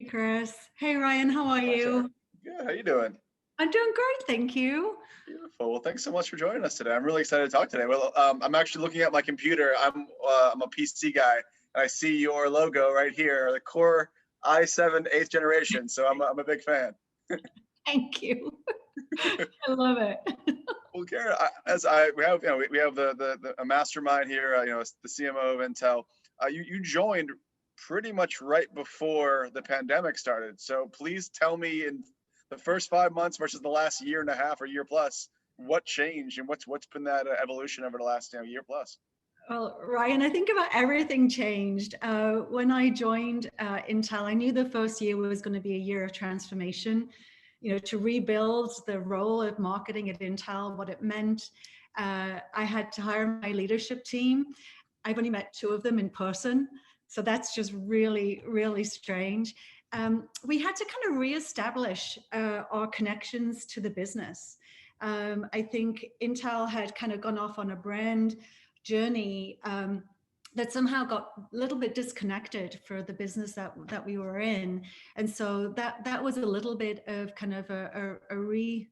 Chris. Hey, Ryan, how are Pleasure. you? Good. How you doing? I'm doing great, thank you. Beautiful. Well, thanks so much for joining us today. I'm really excited to talk today. Well, I'm actually looking at my computer. I'm a PC guy, and I see your logo right here, the Core i7 8th generation. So I'm a big fan. Thank you. I love it. Well, Garrett, we have we have the a mastermind here. The CMO of Intel. You joined pretty much right before the pandemic started. So please tell me in the first 5 months versus the last year and a half or year plus, what changed and what's been that evolution over the last year plus. Well, Ryan, I think about everything changed. When I joined Intel, I knew the first year was going to be a year of transformation, to rebuild the role of marketing at Intel, what it meant. I had to hire my leadership team. I've only met two of them in person, so that's just really, really strange. We had to kind of reestablish our connections to the business. I think Intel had kind of gone off on a brand journey that somehow got a little bit disconnected for the business that we were in. And so that was a little bit of kind of a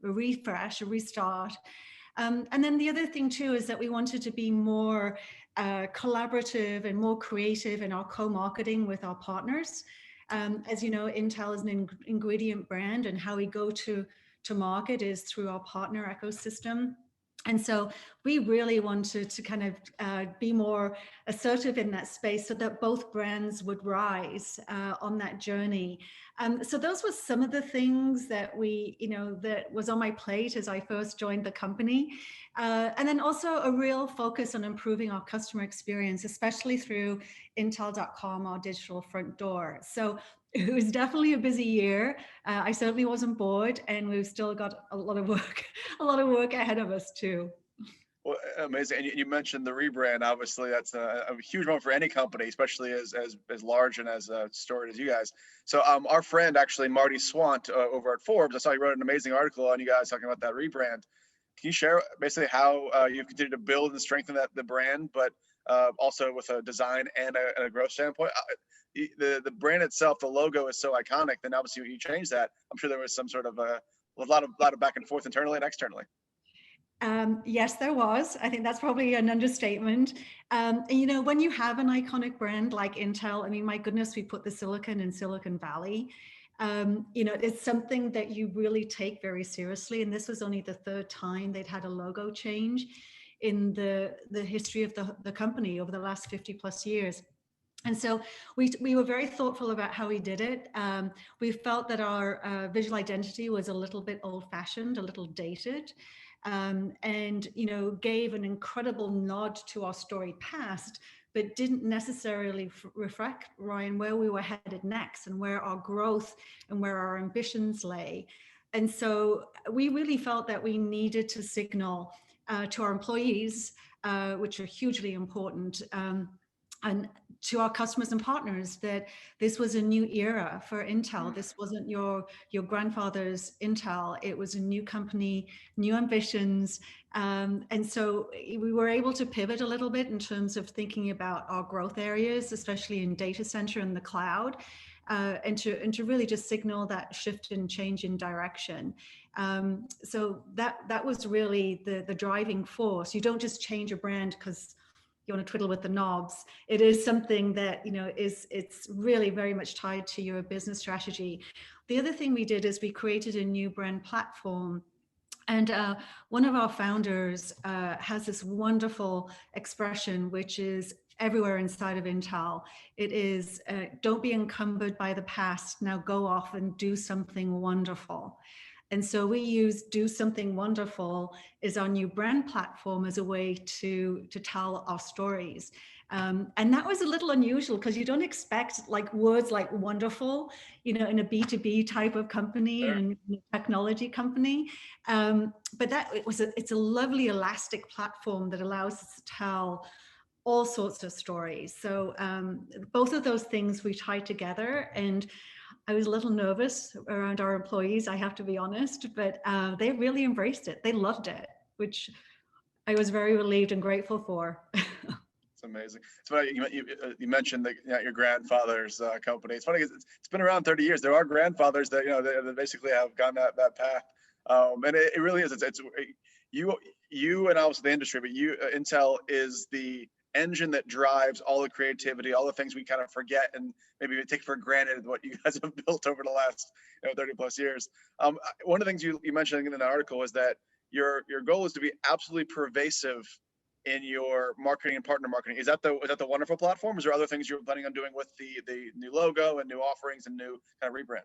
refresh, a restart. And then the other thing too is that we wanted to be more collaborative and more creative in our co-marketing with our partners. As you know, Intel is an ingredient brand, and how we go to market is through our partner ecosystem. And so we really wanted to kind of be more assertive in that space so that both brands would rise on that journey. So those were some of the things that that was on my plate as I first joined the company. And then also a real focus on improving our customer experience, especially through Intel.com, our digital front door. So it was definitely a busy year. I certainly wasn't bored, and we've still got a lot of work, a lot of work ahead of us too. Well, amazing. And you mentioned the rebrand. Obviously, that's a huge moment for any company, especially as large and as storied as you guys. So, our friend actually Marty Swant over at Forbes, I saw he wrote an amazing article on you guys talking about that rebrand. Can you share basically how you continue to build and strengthen the brand, but also with a design and a growth standpoint? The brand itself, the logo is so iconic. Then obviously when you change that, I'm sure there was some sort of a lot of back and forth internally and externally. Yes, there was. I think that's probably an understatement. And, when you have an iconic brand like Intel, I mean, my goodness, we put the silicon in Silicon Valley. It's something that you really take very seriously. And this was only the third time they'd had a logo change in the history of the company over the last 50 plus years. And so we were very thoughtful about how we did it. We felt that our visual identity was a little bit old-fashioned, a little dated, and gave an incredible nod to our storied past, but didn't necessarily reflect, Ryan, where we were headed next and where our growth and where our ambitions lay. And so we really felt that we needed to signal to our employees, which are hugely important, and to our customers and partners, that this was a new era for Intel. This wasn't your grandfather's Intel. It was a new company, new ambitions. And so we were able to pivot a little bit in terms of thinking about our growth areas, especially in data center and the cloud, and to really just signal that shift and change in direction. So that was really the driving force. You don't just change a brand because you want to twiddle with the knobs. It is something that it's really very much tied to your business strategy. The other thing we did is we created a new brand platform. And one of our founders has this wonderful expression, which is everywhere inside of Intel. It is, don't be encumbered by the past. Now go off and do something wonderful. And so we use Do Something Wonderful as our new brand platform as a way to tell our stories. And that was a little unusual because you don't expect words like wonderful, in a B2B type of company, Sure. and a technology company. But it's a lovely elastic platform that allows us to tell all sorts of stories. So both of those things we tied together, and I was a little nervous around our employees, I have to be honest, but they really embraced it. They loved it, which I was very relieved and grateful for. It's amazing. It's funny you mentioned that, your grandfather's company. It's funny 'cause it's been around 30 years. There are grandfathers that that basically have gone that path, and it really is. It's you and obviously the industry, but Intel is the engine that drives all the creativity, all the things we kind of forget and maybe we take for granted what you guys have built over the last 30 plus years. One of the things you mentioned in an article was that your goal is to be absolutely pervasive in your marketing and partner marketing. Is that the wonderful platform? Is there other things you're planning on doing with the new logo and new offerings and new kind of rebrand?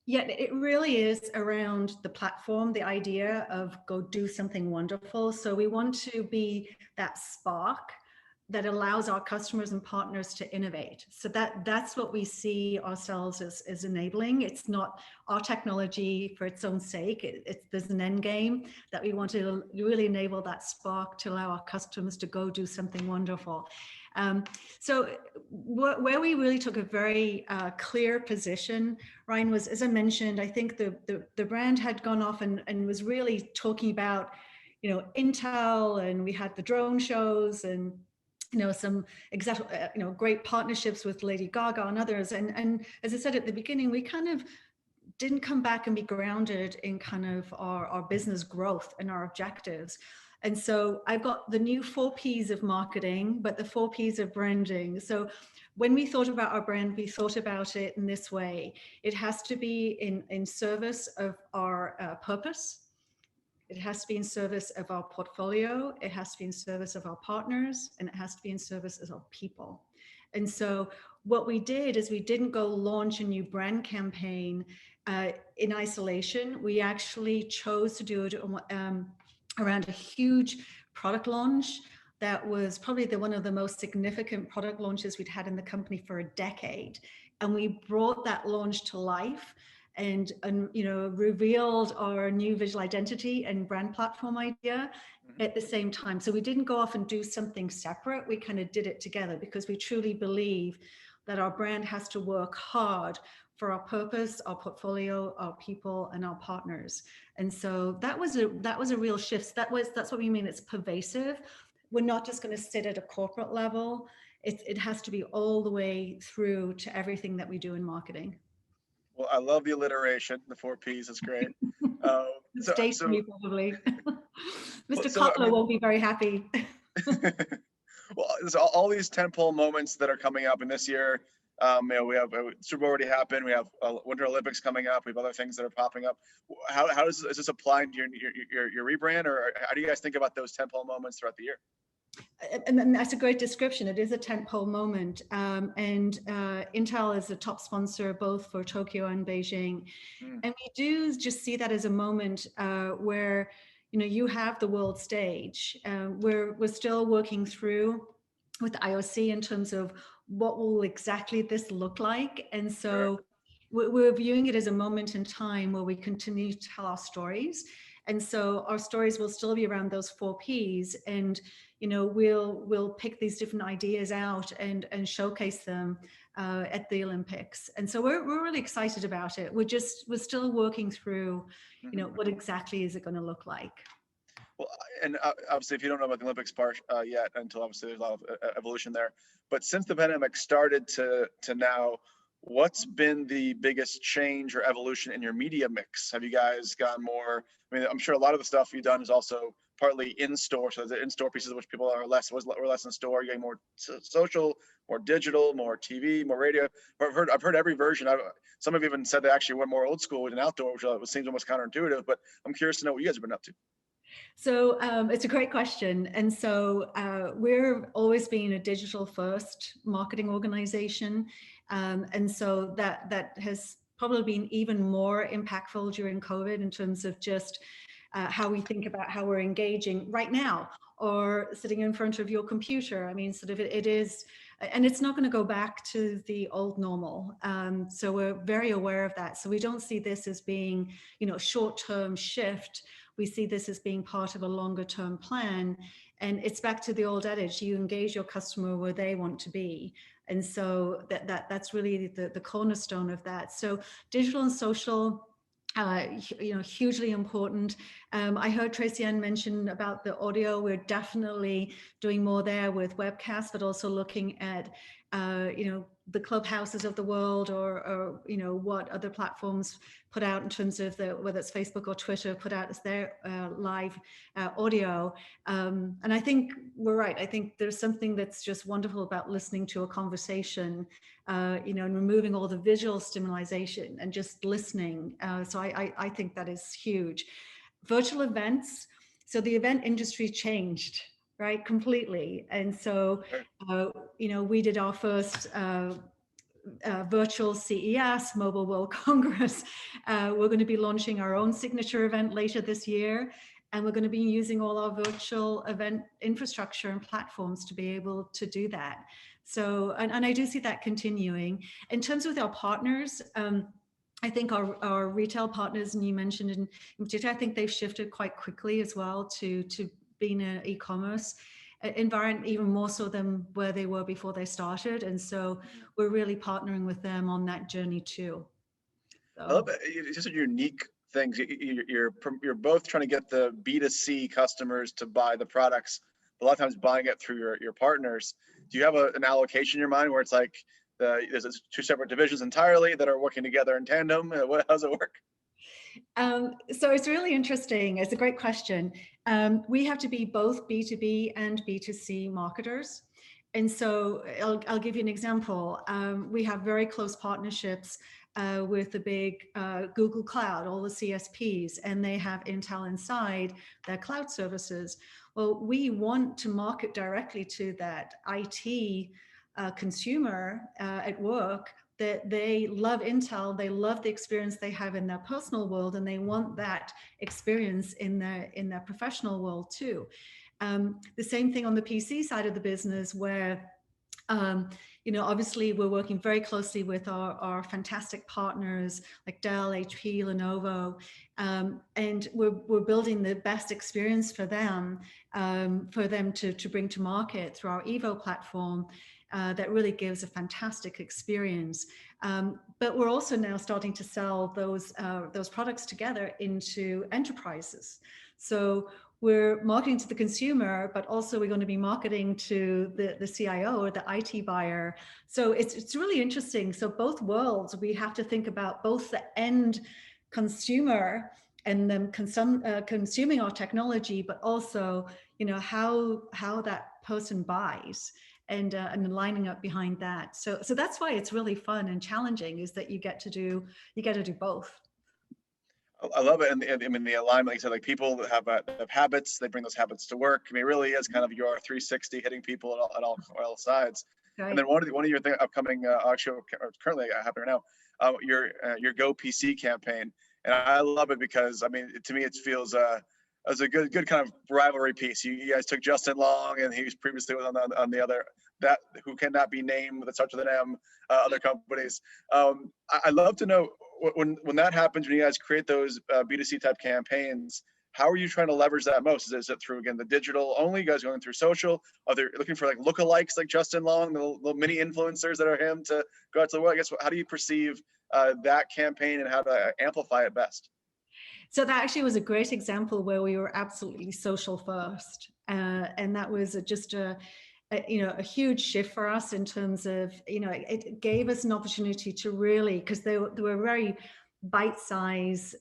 Yeah, it really is around the platform, the idea of go do something wonderful. So we want to be that spark that allows our customers and partners to innovate. So that's what we see ourselves as enabling. It's not our technology for its own sake. There's an end game that we want to really enable that spark to allow our customers to go do something wonderful. So where we really took a very clear position, Ryan, was, as I mentioned, I think the brand had gone off and was really talking about, Intel, and we had the drone shows and some great partnerships with Lady Gaga and others. And as I said at the beginning, we kind of didn't come back and be grounded in kind of our business growth and our objectives. And so I've got the new 4 Ps of marketing, but the 4 Ps of branding. So when we thought about our brand, we thought about it in this way. It has to be in service of our purpose. It has to be in service of our portfolio. It has to be in service of our partners, and it has to be in service of our people. And so what we did is we didn't go launch a new brand campaign in isolation. We actually chose to do it around a huge product launch that was probably one of the most significant product launches we'd had in the company for a decade. And we brought that launch to life and revealed our new visual identity and brand platform idea at the same time. So we didn't go off and do something separate. We kind of did it together because we truly believe that our brand has to work hard for our purpose, our portfolio, our people, and our partners. And so that was a real shift. That's what we mean. It's pervasive. We're not just going to sit at a corporate level. It has to be all the way through to everything that we do in marketing. Well, I love the alliteration, the 4 Ps. It's great. Stay tuned, probably. Mr. So, Kotler won't be very happy. Well, there's all these tentpole moments that are coming up in this year. We have Super Bowl already happened. We have Winter Olympics coming up. We have other things that are popping up. How is this applying to your rebrand, or how do you guys think about those tentpole moments throughout the year? And that's a great description. It is a tentpole moment, and Intel is a top sponsor both for Tokyo and Beijing, and we do just see that as a moment where you have the world stage. We're still working through with the IOC in terms of what will exactly this look like, and so we're viewing it as a moment in time where we continue to tell our stories. And so our stories will still be around those 4 Ps, and we'll pick these different ideas out and showcase them at the Olympics. And so we're really excited about it. We're still working through, what exactly is it going to look like. Well, and obviously, if you don't know about the Olympics part yet, until obviously there's a lot of evolution there. But since the pandemic started to now, what's been the biggest change or evolution in your media mix? Have you guys gone more? I mean, I'm sure a lot of the stuff you've done is also partly in store. So the in-store pieces, which people are less in store. You're getting more social, more digital, more TV, more radio. I've heard every version. Some have even said they actually went more old school with an outdoor, which seems almost counterintuitive. But I'm curious to know what you guys have been up to. So it's a great question. And so we're always been a digital first marketing organization. And so that has probably been even more impactful during COVID in terms of just how we think about how we're engaging right now or sitting in front of your computer. I mean, sort of it is, and it's not going to go back to the old normal. So we're very aware of that. So we don't see this as being, short-term shift. We see this as being part of a longer term plan. And it's back to the old adage, you engage your customer where they want to be. And so that's really the cornerstone of that. So digital and social hugely important. I heard Tracy Ann mention about the audio. We're definitely doing more there with webcasts, but also looking at, the clubhouses of the world, or what other platforms put out in terms of whether it's Facebook or Twitter, put out as their live audio. And I think we're right. I think there's something that's just wonderful about listening to a conversation, and removing all the visual stimulation and just listening. So I think that is huge. Virtual events. So the event industry changed, right, completely. And so, we did our first virtual CES, Mobile World Congress. We're going to be launching our own signature event later this year. And we're going to be using all our virtual event infrastructure and platforms to be able to do that. So, and I do see that continuing. In terms of our partners, I think our retail partners, and you mentioned in particular, I think they've shifted quite quickly as well to being an e-commerce environment, even more so than where they were before they started. And so we're really partnering with them on that journey too. So. I love it. It's just a unique things. You're both trying to get the B2C customers to buy the products. A lot of times buying it through your partners. Do you have an allocation in your mind where it's like there's two separate divisions entirely that are working together in tandem? How does it work? So it's really interesting. It's a great question. We have to be both B2B and B2C marketers. And so I'll give you an example. We have very close partnerships with the big Google Cloud, all the CSPs, and they have Intel inside their cloud services. Well, we want to market directly to that IT consumer at work, that they love Intel, they love the experience they have in their personal world, and they want that experience in their professional world too. The same thing on the PC side of the business, where obviously we're working very closely with our fantastic partners like Dell, HP, Lenovo, and we're building the best experience for them to bring to market through our Evo platform. That really gives a fantastic experience. But we're also now starting to sell those products together into enterprises. So we're marketing to the consumer, but also we're going to be marketing to the CIO or the IT buyer. So it's really interesting. So both worlds, we have to think about both the end consumer and them consuming our technology, but also how that person buys. And lining up behind that. So that's why it's really fun and challenging, is that you get to do both. I love it. And I mean, the alignment, like you said, like people that have habits, they bring those habits to work. I mean, it really is kind of your 360 hitting people at all sides. Right. And then one of your upcoming actually currently happening now, your Go PC campaign. And I love it because, I mean, to me, it feels as a good kind of rivalry piece. You guys took Justin Long, and he was previously on the other, that who cannot be named that starts with an M, other companies. I'd love to know when that happens, when you guys create those B2C type campaigns, how are you trying to leverage that most? Is it through, again, the digital only, you guys going through social? Are they looking for like lookalikes like Justin Long, the little mini influencers that are him to go out to the world? I guess, how do you perceive that campaign and how to amplify it best? So that actually was a great example where we were absolutely social first. And that was just a huge shift for us in terms of, it gave us an opportunity to really, because they were very bite-sized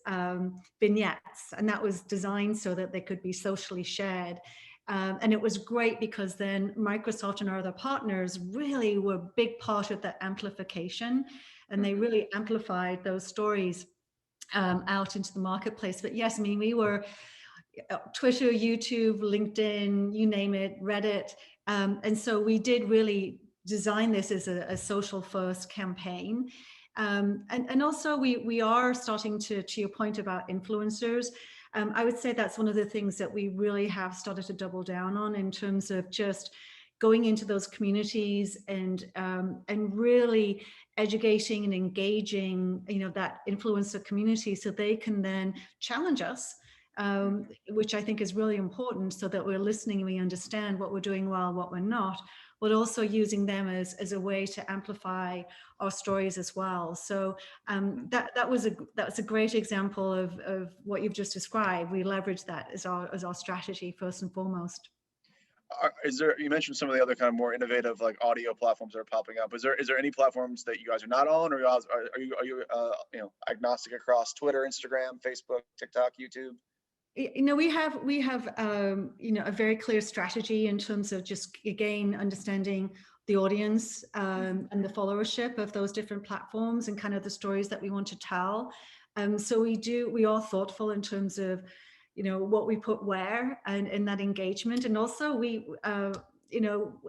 vignettes, and that was designed so that they could be socially shared. And it was great because then Microsoft and our other partners really were a big part of that amplification, and they really amplified those stories out into the marketplace. But yes, I mean, we were Twitter, YouTube, LinkedIn, you name it, Reddit. And so we did really design this as a social first campaign. And also we are starting to your point about influencers, I would say that's one of the things that we really have started to double down on, in terms of just going into those communities and really educating and engaging, that influencer community, so they can then challenge us, which I think is really important, so that we're listening and we understand what we're doing well, what we're not. but also using them as a way to amplify our stories as well. So that was a great example of what you've just described. We leverage that as our strategy first and foremost. Is there, you mentioned some of the other kind of more innovative like audio platforms that are popping up. Is there any platforms that you guys are not on, or are you agnostic across Twitter, Instagram, Facebook, TikTok, YouTube? We have a very clear strategy in terms of just, again, understanding the audience and the followership of those different platforms and kind of the stories that we want to tell. So we are thoughtful in terms of, what we put where and in that engagement. And also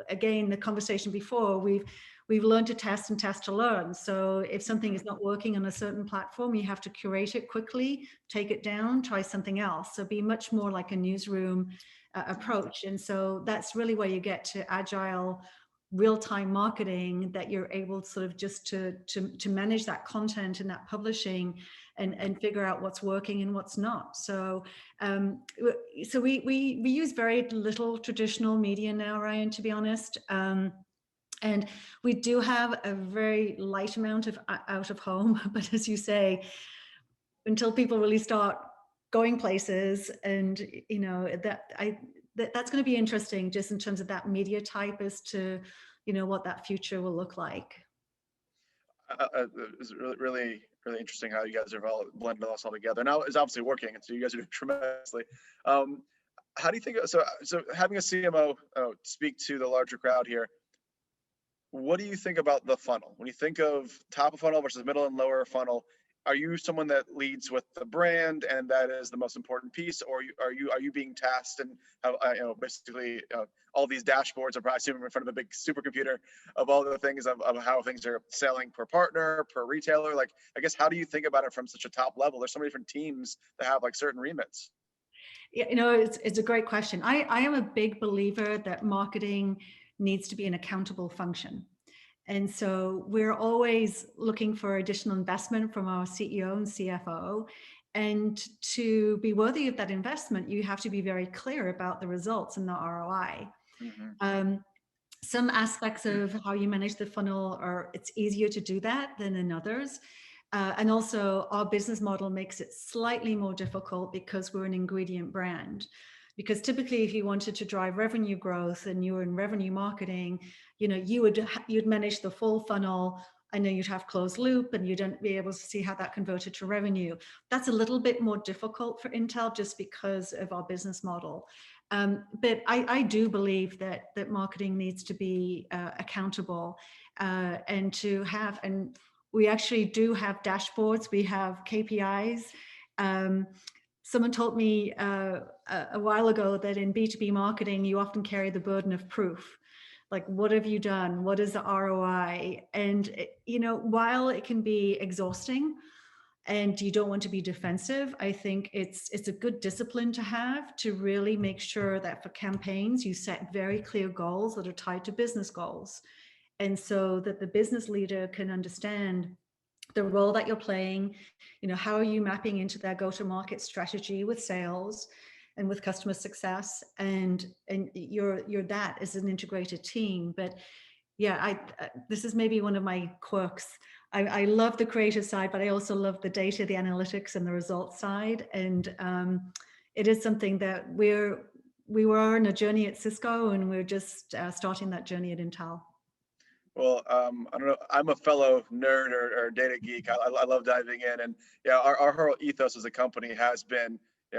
again, the conversation before, we've learned to test and test to learn. So if something is not working on a certain platform, you have to curate it quickly, take it down, try something else. So be much more like a newsroom approach. And so that's really where you get to agile, real-time marketing, that you're able sort of just to manage that content and that publishing and figure out what's working and what's not. So we use very little traditional media now, Ryan, to be honest. And we do have a very light amount of out of home, but as you say, until people really start going places, and that's going to be interesting, just in terms of that media type, as to what that future will look like. It's really, really interesting how you guys have all blended us all together. Now it's obviously working, and so you guys are doing tremendously. How do you think? So having a CMO speak to the larger crowd here, what do you think about the funnel? When you think of top of funnel versus middle and lower funnel, are you someone that leads with the brand and that is the most important piece, or are you being tasked and basically all these dashboards are probably assuming in front of a big supercomputer of all the things of how things are selling per partner, per retailer? Like, I guess, how do you think about it from such a top level? There's so many different teams that have like certain remits. Yeah, it's a great question. I am a big believer that marketing needs to be an accountable function. And so we're always looking for additional investment from our CEO and CFO. And to be worthy of that investment, you have to be very clear about the results and the ROI. Mm-hmm. Some aspects of how you manage the funnel it's easier to do that than in others. And also our business model makes it slightly more difficult because we're an ingredient brand. Because typically, if you wanted to drive revenue growth and you were in revenue marketing, you'd manage the full funnel. I know you'd have closed loop and you'd be able to see how that converted to revenue. That's a little bit more difficult for Intel just because of our business model. But I do believe that marketing needs to be accountable and we actually do have dashboards. We have KPIs. Someone told me a while ago that in B2B marketing, you often carry the burden of proof. Like, what have you done? What is the ROI? And, while it can be exhausting and you don't want to be defensive, I think it's a good discipline to have, to really make sure that for campaigns, you set very clear goals that are tied to business goals. And so that the business leader can understand the role that you're playing, how are you mapping into their go-to-market strategy with sales and with customer success, and you're that as an integrated team. But yeah, this is maybe one of my quirks. I love the creative side, but I also love the data, the analytics, and the results side. And it is something that we were on a journey at Cisco, and we're just starting that journey at Intel. Well, I don't know. I'm a fellow nerd or data geek. I love diving in, and yeah, our whole ethos as a company has been,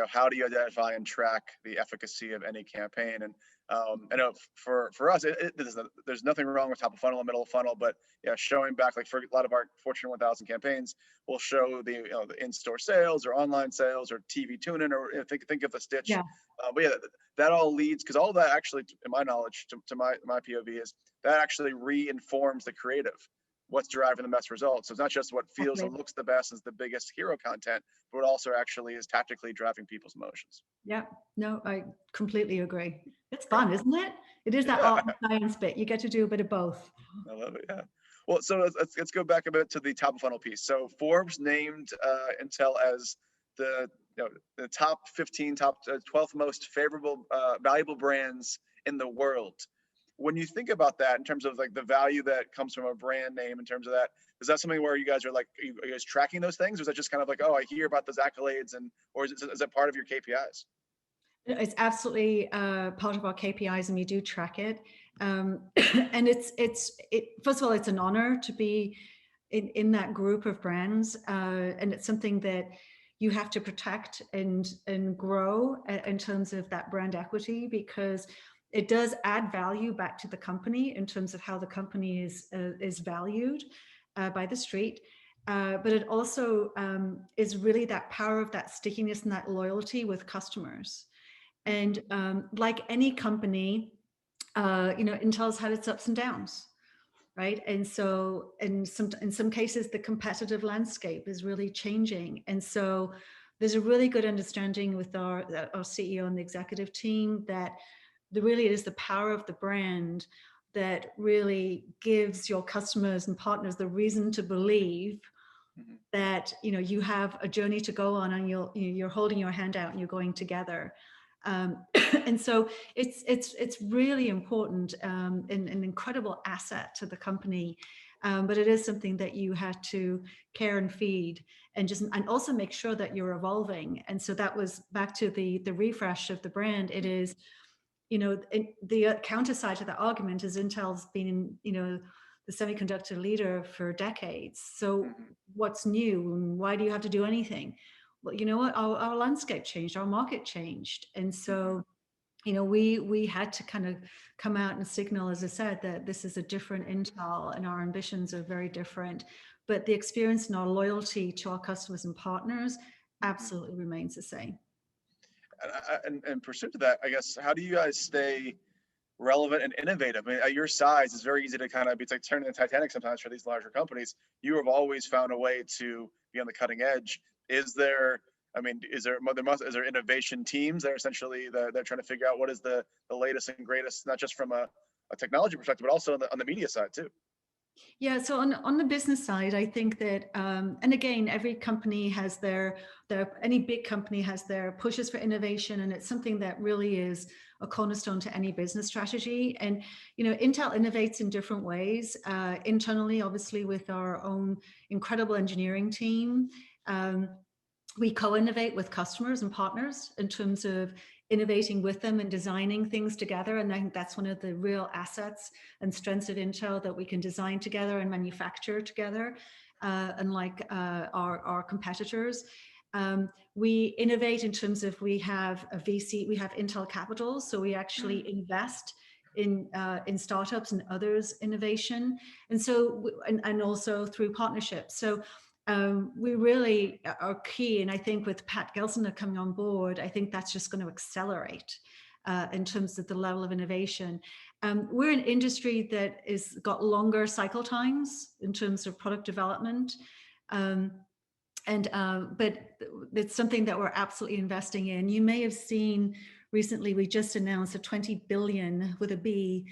how do you identify and track the efficacy of any campaign? And I know for us, there's nothing wrong with top of funnel and middle of funnel, but showing back, like for a lot of our Fortune 1000 campaigns, we'll show the the in-store sales or online sales or TV tune-in, or think of the stitch. Yeah. But yeah, that all leads, because all that actually, in my knowledge, to my POV, is that actually reinforms the creative, what's driving the best results. So it's not just what feels and looks the best as the biggest hero content, but it also actually is tactically driving people's emotions. Yeah, no, I completely agree. It's fun, isn't it? It is that art and science bit. You get to do a bit of both. I love it. Yeah. Well, so let's go back a bit to the top of funnel piece. So Forbes named Intel as the top 15, top 12 most favorable, valuable brands in the world. when you think about that in terms of like the value that comes from a brand name, in terms of that, is that something where you guys are like, are you guys tracking those things, or is that just kind of like, oh, I hear about those accolades, and or is that part of your KPIs? It's absolutely part of our KPIs, and we do track it. And first of all, it's an honor to be in that group of brands, and it's something that you have to protect and grow in terms of that brand equity, because it does add value back to the company in terms of how the company is valued by the street. But it also is really that power of that stickiness and that loyalty with customers. And like any company, Intel's had its ups and downs, right? And so in some cases, the competitive landscape is really changing. And so there's a really good understanding with our CEO and the executive team that there really is the power of the brand that really gives your customers and partners the reason to believe that you have a journey to go on, and you're holding your hand out and you're going together. And so it's really important, and an incredible asset to the company. But it is something that you had to care and feed, and also make sure that you're evolving. And so that was back to the refresh of the brand. It is, the counter side to that argument is Intel's been, the semiconductor leader for decades. So what's new, and why do you have to do anything? Well, you know what? Our landscape changed, our market changed, and so we had to kind of come out and signal, as I said, that this is a different Intel, and our ambitions are very different. But the experience and our loyalty to our customers and partners absolutely remains the same. And pursuit to that, I guess, how do you guys stay relevant and innovative? I mean, at your size, it's very easy to kind of, it's like turning the Titanic sometimes for these larger companies. You have always found a way to be on the cutting edge. Is there innovation teams that are essentially they're trying to figure out what is the latest and greatest, not just from a technology perspective, but also on the media side too? Yeah, so on the business side, I think that, and again, every company has any big company has their pushes for innovation, and it's something that really is a cornerstone to any business strategy. And, Intel innovates in different ways, internally, obviously, with our own incredible engineering team. We co-innovate with customers and partners in terms of innovating with them and designing things together. And I think that's one of the real assets and strengths of Intel, that we can design together and manufacture together, unlike our competitors. We innovate in terms of, we have a VC, we have Intel Capital, so we actually invest in startups and others' innovation, and so and also through partnerships. So we really are key, and I think with Pat Gelsinger coming on board, I think that's just going to accelerate in terms of the level of innovation. We're an industry that is got longer cycle times in terms of product development, but it's something that we're absolutely investing in. You may have seen recently, we just announced a $20 billion with a B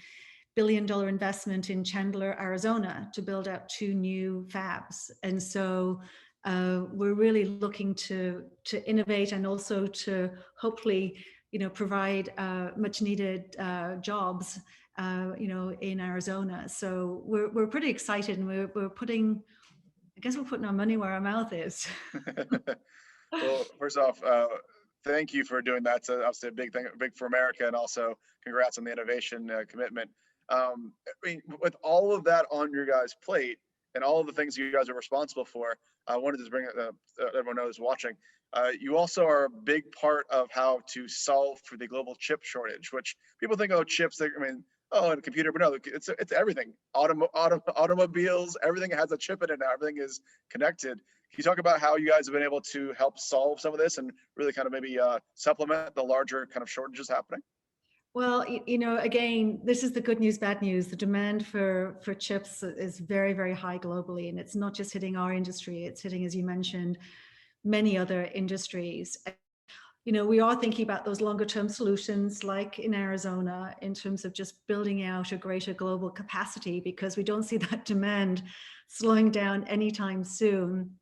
billion-dollar investment in Chandler, Arizona, to build out 2 new fabs. And so we're really looking to innovate, and also to hopefully, provide much needed jobs, in Arizona. So we're pretty excited, and we're putting our money where our mouth is. Well, first off, thank you for doing that. It's obviously a big thing, big for America, and also congrats on the innovation commitment. I mean, with all of that on your guys' plate and all of the things you guys are responsible for, I wanted to bring everyone knows watching. You also are a big part of how to solve for the global chip shortage, which people think, oh, chips. Oh, and a computer, but no, it's everything. Automobiles, everything has a chip in it now. Everything is connected. Can you talk about how you guys have been able to help solve some of this, and really kind of maybe supplement the larger kind of shortages happening? Well, again, this is the good news, bad news. The demand for chips is very, very high globally, and it's not just hitting our industry, it's hitting, as you mentioned, many other industries. We are thinking about those longer term solutions, like in Arizona, in terms of just building out a greater global capacity, because we don't see that demand slowing down anytime soon.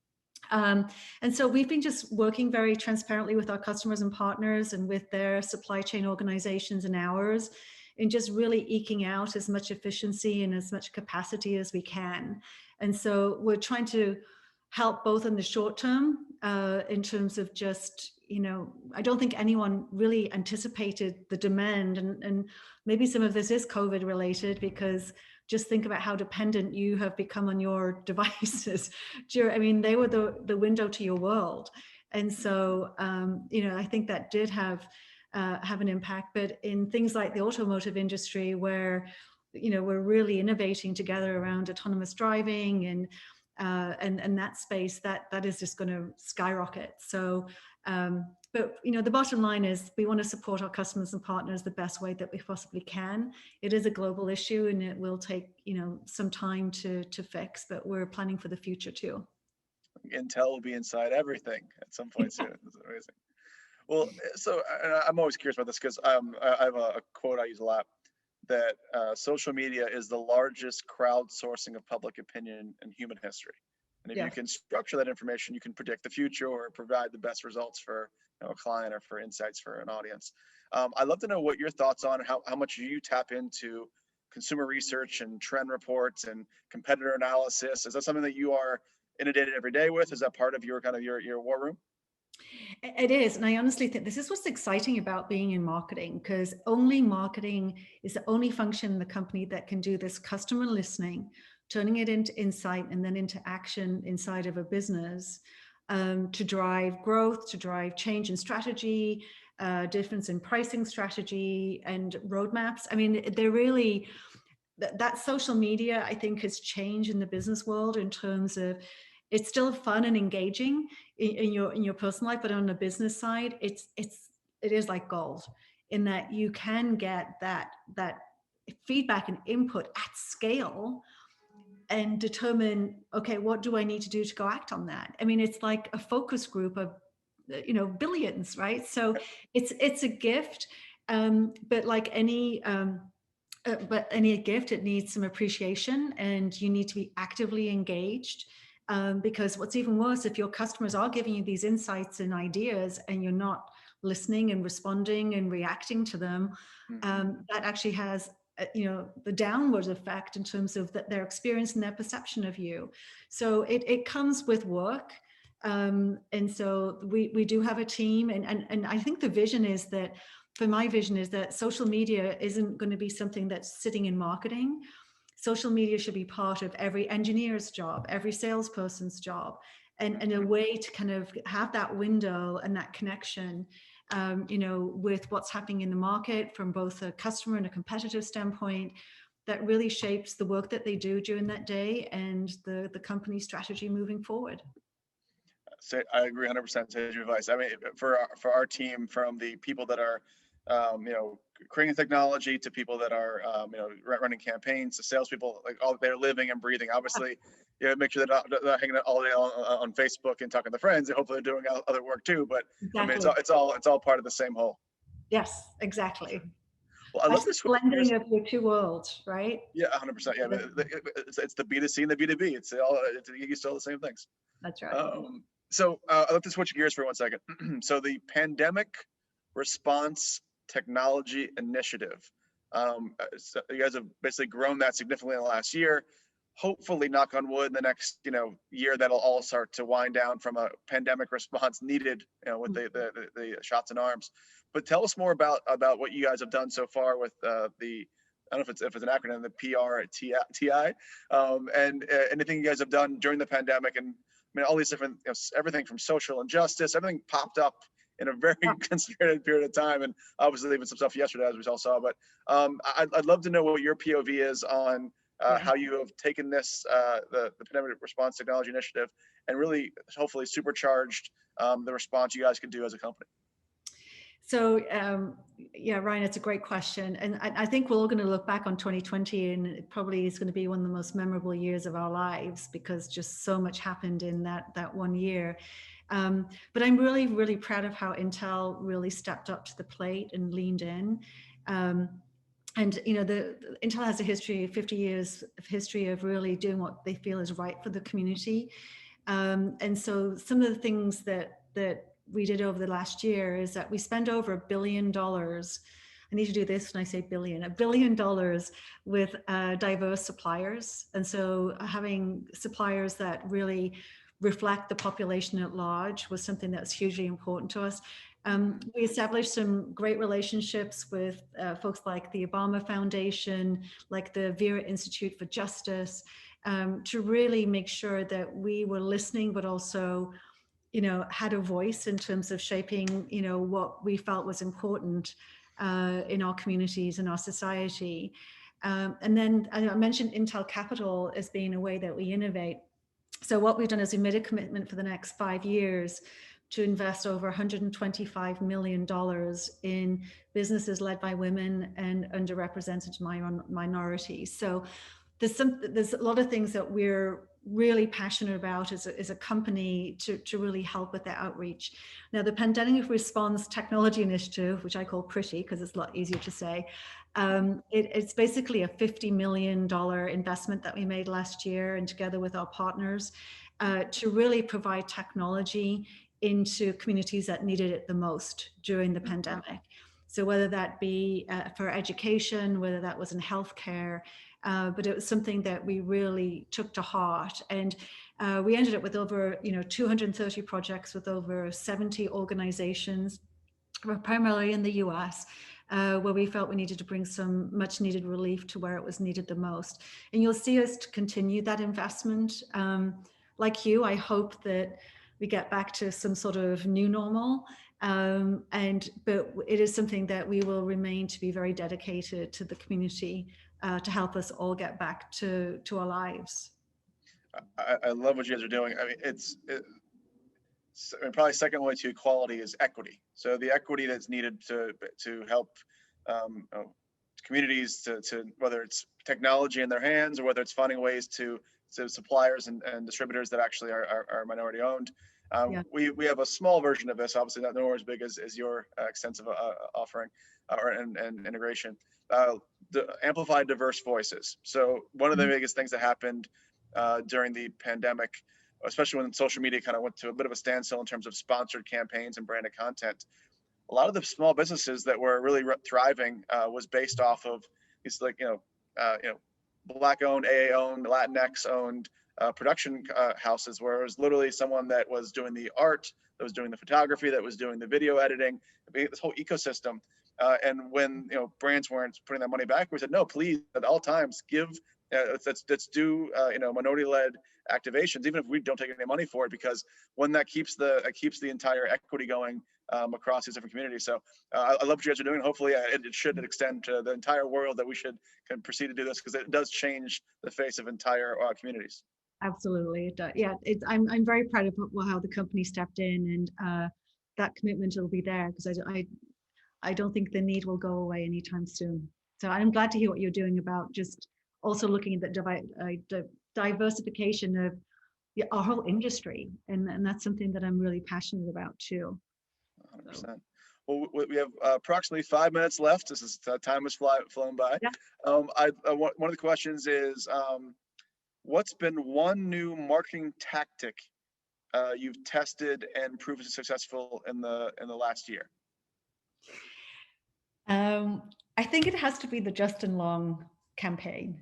And so we've been just working very transparently with our customers and partners, and with their supply chain organizations and ours, in just really eking out as much efficiency and as much capacity as we can. And so we're trying to help both in the short term, in terms of just, I don't think anyone really anticipated the demand, and maybe some of this is COVID related, because just think about how dependent you have become on your devices. I mean, they were the window to your world. And so, I think that did have an impact. But in things like the automotive industry, where, we're really innovating together around autonomous driving and that space, that is just going to skyrocket. So, but the bottom line is we want to support our customers and partners the best way that we possibly can. It is a global issue, and it will take some time to fix, but we're planning for the future too. Intel will be inside everything at some point soon. That's amazing. Well, so I'm always curious about this because I have a quote I use a lot, that social media is the largest crowdsourcing of public opinion in human history. And if you can structure that information, you can predict the future or provide the best results for a client or for insights for an audience. I'd love to know what your thoughts on how much you tap into consumer research and trend reports and competitor analysis. Is that something that you are inundated every day with? Is that part of your kind of your war room? It is. And I honestly think this is what's exciting about being in marketing, because only marketing is the only function in the company that can do this customer listening, turning it into insight and then into action inside of a business, to drive growth, to drive change in strategy, difference in pricing strategy and roadmaps. I mean, they're really, that social media, I think, has changed in the business world in terms of, it's still fun and engaging in your personal life, but on the business side, it is like gold, in that you can get that feedback and input at scale and determine, okay, what do I need to do to go act on that? I mean, it's like a focus group of billions, right? So it's a gift, but like any gift, it needs some appreciation, and you need to be actively engaged. Because what's even worse, if your customers are giving you these insights and ideas and you're not listening and responding and reacting to them, that actually has the downward effect in terms of their experience and their perception of you. So it comes with work. And so we do have a team, and I think the vision is that, for my vision is that social media isn't going to be something that's sitting in marketing. Social media should be part of every engineer's job, every salesperson's job, and a way to kind of have that window and that connection, with what's happening in the market from both a customer and a competitive standpoint, that really shapes the work that they do during that day and the company strategy moving forward. So I agree 100%. Sage advice. I mean, for our team, from the people that are creating technology to people that are running campaigns to salespeople, like all they're living and breathing. Obviously, make sure they're not hanging out all day on Facebook and talking to friends, and hopefully they're doing other work too. But exactly. I mean, it's all part of the same whole. Yes, exactly. Well, I love this blending of your two worlds, right? Yeah, 100%. Yeah, it's the B2C and the B2B. It's all the same things. That's right. So I'd like to switch gears for 1 second. So the pandemic response technology initiative. So you guys have basically grown that significantly in the last year. Hopefully, knock on wood, in the next year, that'll all start to wind down from a pandemic response needed, with the shots in arms. But tell us more about what you guys have done so far with the, I don't know if it's an acronym, the PRTI, and anything you guys have done during the pandemic. And I mean, all these different, everything from social injustice, everything popped up in a very concentrated period of time, and obviously even some stuff yesterday, as we all saw. But I'd love to know what your POV is on how you have taken this, the pandemic response technology initiative, and really hopefully supercharged the response you guys can do as a company. So yeah, Ryan, it's a great question. And I think we're all going to look back on 2020, and it probably is going to be one of the most memorable years of our lives, because just so much happened in that 1 year. But I'm really, really proud of how Intel really stepped up to the plate and leaned in. And Intel has a history, 50 years of history of really doing what they feel is right for the community. And so some of the things that we did over the last year is that we spent over $1 billion. I I need to do this, and I say billion, $1 billion with diverse suppliers. And so having suppliers that really reflect the population at large was something that's hugely important to us. We established some great relationships with folks like the Obama Foundation, like the Vera Institute for Justice, to really make sure that we were listening, but also, had a voice in terms of shaping, what we felt was important in our communities and our society. And then I mentioned Intel Capital as being a way that we innovate. So what we've done is we made a commitment for the next 5 years to invest over $125 million in businesses led by women and underrepresented minorities. So there's a lot of things that we're really passionate about as a company to really help with that outreach. Now, the Pandemic Response Technology Initiative, which I call pretty because it's a lot easier to say, it's basically a $50 million investment that we made last year, and together with our partners, to really provide technology into communities that needed it the most during the pandemic. So whether that be for education, whether that was in healthcare, but it was something that we really took to heart. And we ended up with over 230 projects with over 70 organizations, primarily in the US, where we felt we needed to bring some much needed relief to where it was needed the most. And you'll see us continue that investment. Like you, I hope that we get back to some sort of new normal. But it is something that we will remain to be very dedicated to the community to help us all get back to our lives. I love what you guys are doing. I mean, probably second only to equality is equity. So the equity that's needed to help communities to whether it's technology in their hands or whether it's finding ways to suppliers and distributors that actually are minority owned. Yeah. We have a small version of this, obviously not nowhere as big as your extensive offering and integration. The amplified diverse voices. So one of the biggest things that happened during the pandemic, especially when social media kind of went to a bit of a standstill in terms of sponsored campaigns and branded content, a lot of the small businesses that were really thriving was based off of these Black-owned, AA-owned, Latinx-owned production houses, where it was literally someone that was doing the art, that was doing the photography, that was doing the video editing, this whole ecosystem. And when brands weren't putting that money back, we said, no, please, at all times, give. Let's do minority-led activations, even if we don't take any money for it, because when that keeps the entire equity going across these different communities. So I love what you guys are doing. Hopefully, it should extend to the entire world that we can proceed to do this, because it does change the face of entire communities. Absolutely, it does. Yeah, I'm very proud of how the company stepped in, and that commitment will be there, because I don't think the need will go away anytime soon. So I'm glad to hear what you're doing about just also looking at the diversification of our whole industry. And that's something that I'm really passionate about too. 100%. So. Well, we have approximately 5 minutes left. This is time has flown by. Yeah. One of the questions is, what's been one new marketing tactic you've tested and proven successful in the last year? I think it has to be the Justin Long campaign.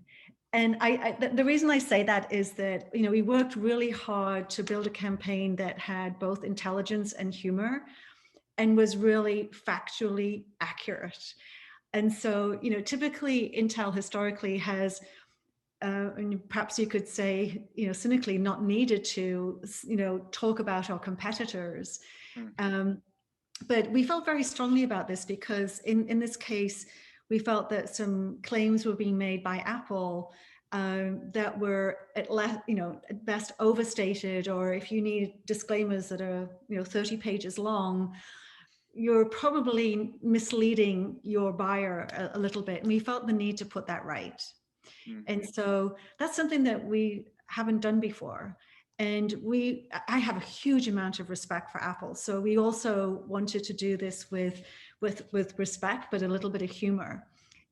And the reason I say that is that, we worked really hard to build a campaign that had both intelligence and humor and was really factually accurate. And so, typically Intel historically has, and perhaps you could say, cynically, not needed to, talk about our competitors. But we felt very strongly about this because in this case, we felt that some claims were being made by Apple that were at best overstated, or if you need disclaimers that are 30 pages long, you're probably misleading your buyer a little bit. And we felt the need to put that right. And so that's something that we haven't done before. And I have a huge amount of respect for Apple. So we also wanted to do this with respect, but a little bit of humor.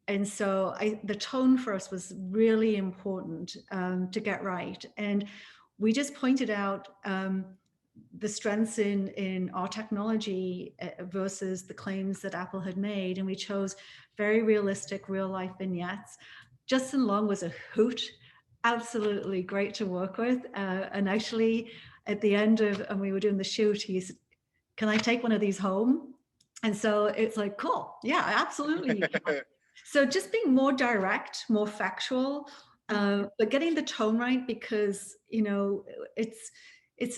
And so the tone for us was really important to get right. And we just pointed out the strengths in our technology versus the claims that Apple had made, and we chose very realistic real life vignettes. Justin Long was a hoot, absolutely great to work with, and actually at the end of, and we were doing the shoot, he said, "Can I take one of these home?" And so it's like, cool, yeah, absolutely. So just being more direct, more factual, but getting the tone right, because it's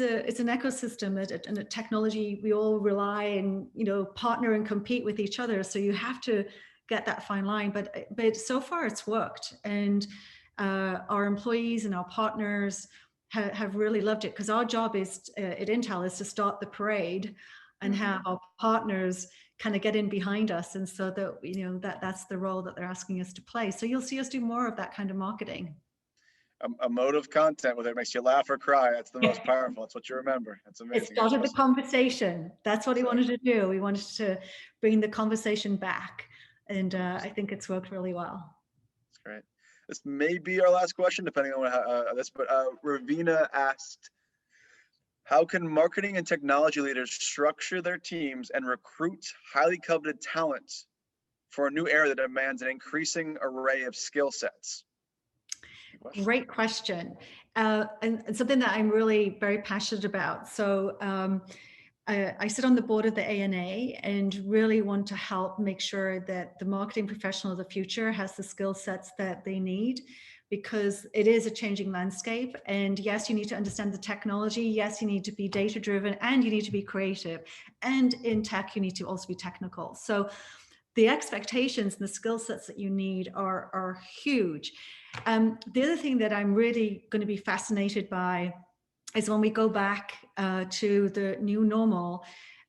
an ecosystem and a technology we all rely and partner and compete with each other. So you have to get that fine line. But so far it's worked, and our employees and our partners have really loved it, because our job is at Intel is to start the parade and have our partners kind of get in behind us, and so that that's the role that they're asking us to play. So you'll see us do more of that kind of marketing. Emotive content, whether it makes you laugh or cry, that's the most powerful. That's what you remember. That's It amazing. started the conversation. That's what he wanted to do. We wanted to bring the conversation back, and I think it's worked really well. That's great. This may be our last question, depending on this, but Ravina asked, how can marketing and technology leaders structure their teams and recruit highly coveted talent for a new era that demands an increasing array of skill sets? Great question. And something that I'm really very passionate about. So I sit on the board of the ANA and really want to help make sure that the marketing professional of the future has the skill sets that they need, because it is a changing landscape. And yes, you need to understand the technology. Yes, you need to be data driven, and you need to be creative. And in tech, you need to also be technical. So the expectations and the skill sets that you need are huge. The other thing that I'm really going to be fascinated by is when we go back to the new normal,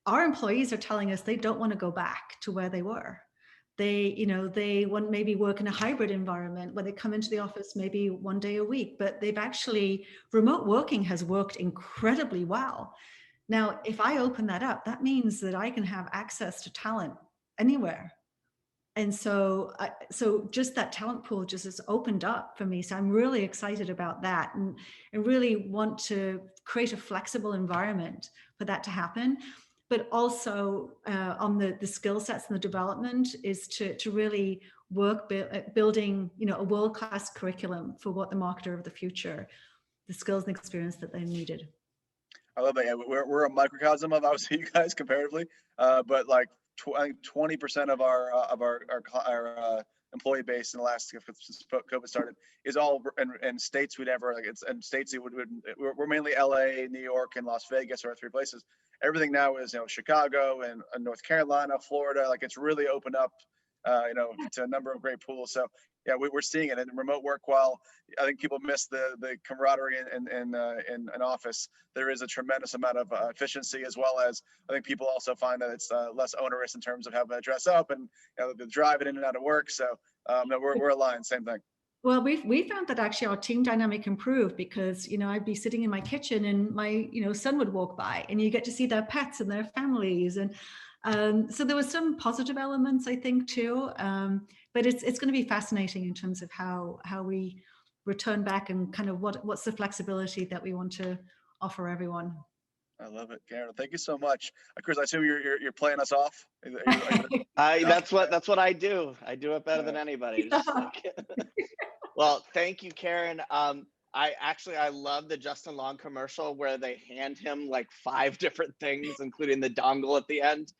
our employees are telling us they don't want to go back to where they were. They want maybe work in a hybrid environment where they come into the office maybe one day a week, but remote working has worked incredibly well. Now, if I open that up, that means that I can have access to talent anywhere. And so just that talent pool just has opened up for me. So I'm really excited about that, and really want to create a flexible environment for that to happen. But also on the skill sets and the development is to really work building, a world-class curriculum for what the marketer of the future, the skills and experience that they needed. I love that. Yeah, we're a microcosm of obviously you guys comparatively, but like 20% of our employee base in the last since COVID started is all in states we never like. It's and states we're mainly LA, New York, and Las Vegas are our three places. Everything now is Chicago and North Carolina, Florida. Like it's really opened up to a number of great pools. So yeah, we're seeing it in remote work. While I think people miss the camaraderie in an office, there is a tremendous amount of efficiency, as well as I think people also find that it's less onerous in terms of having to dress up and the driving in and out of work. So no, we're aligned. Same thing. Well, we found that actually our team dynamic improved, because I'd be sitting in my kitchen and my son would walk by, and you get to see their pets and their families, and so there was some positive elements, I think, too. But it's going to be fascinating in terms of how we return back, and kind of what's the flexibility that we want to offer everyone. I love it, Karen. Thank you so much, Chris. I assume you're playing us off. That's what I do. I do it better than anybody. Well, thank you, Karen. I love the Justin Long commercial where they hand him like 5 different things, including the dongle at the end.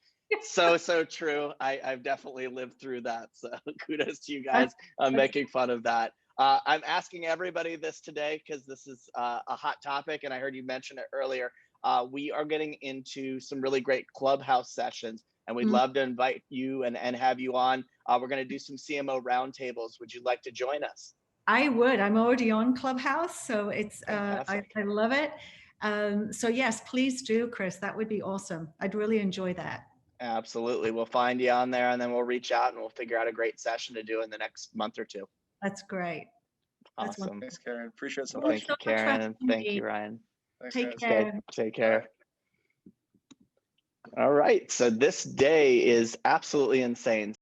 So true. I've definitely lived through that. So kudos to you guys on making fun of that. I'm asking everybody this today because this is a hot topic, and I heard you mention it earlier. We are getting into some really great Clubhouse sessions, and we'd love to invite you and have you on. We're going to do some CMO roundtables. Would you like to join us? I would. I'm already on Clubhouse, so it's I love it. So yes, please do, Chris. That would be awesome. I'd really enjoy that. Absolutely. We'll find you on there, and then we'll reach out and we'll figure out a great session to do in the next month or 2. That's great. Awesome. Thanks, Karen. Appreciate it so much. Thank you, Karen, and thank you, Ryan. Thanks, Take guys. care. Okay, take care. All right. So this day is absolutely insane.